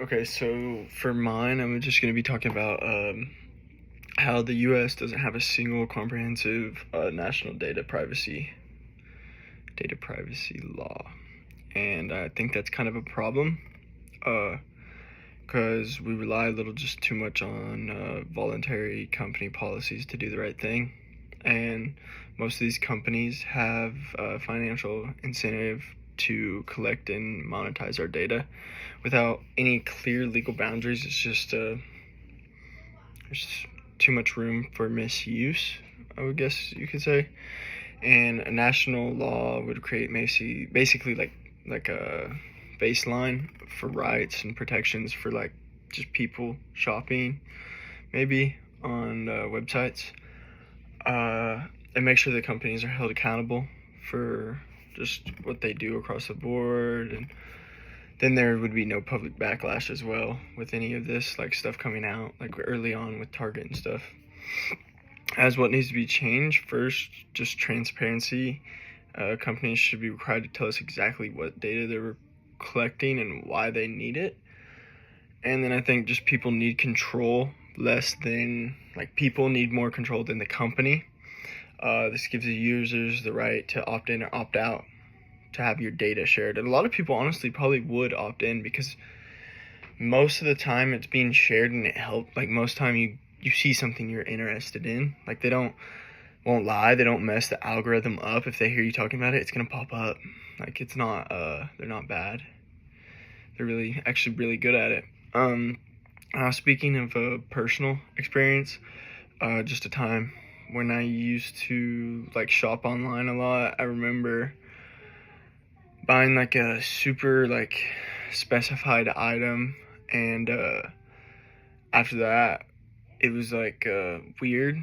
Okay, so for mine, I'm just going to be talking about how the U.S. doesn't have a single comprehensive national data privacy law, and I think that's kind of a problem, because we rely a little just too much on voluntary company policies to do the right thing, and most of these companies have financial incentive to collect and monetize our data without any clear legal boundaries. It's just there's too much room for misuse, I would guess you could say. And a national law would create basically like a baseline for rights and protections for like just people shopping maybe on websites, and make sure the companies are held accountable for just what they do across the board. And then there would be no public backlash as well with any of this like stuff coming out like early on with Target and stuff. As what needs to be changed, first, just transparency. Companies should be required to tell us exactly what data they're collecting and why they need it. And then I think just people need control people need more control than the company. This gives the users the right to opt in or opt out to have your data shared. And a lot of people honestly probably would opt in because most of the time it's being shared and it helped. Like most time you see something you're interested in. Like won't lie, they don't mess the algorithm up. If they hear you talking about it, it's gonna pop up. Like it's not they're not bad. They're actually really good at it. Speaking of personal experience, just a time when I used to like shop online a lot. I remember buying like a super like specified item, and after that it was like weird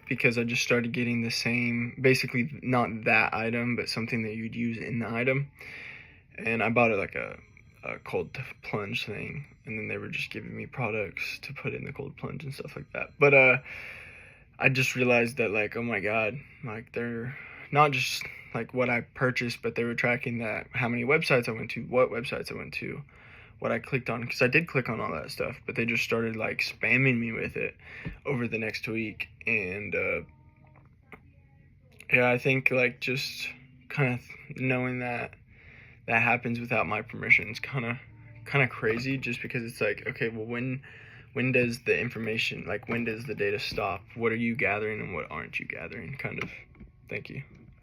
because I just started getting the same, basically not that item but something that you'd use in the item, and I bought it like a cold plunge thing, and then they were just giving me products to put in the cold plunge and stuff like that. But I just realized that like, oh my god, like they're not just like what I purchased, but they were tracking that how many websites I went to, what websites I went to, what I clicked on, because I did click on all that stuff, but they just started like spamming me with it over the next week. And yeah, I think like just kind of knowing that happens without my permission is kind of crazy, just because it's like, okay, well, when does the information, like when does the data stop? What are you gathering and what aren't you gathering, kind of. Thank you.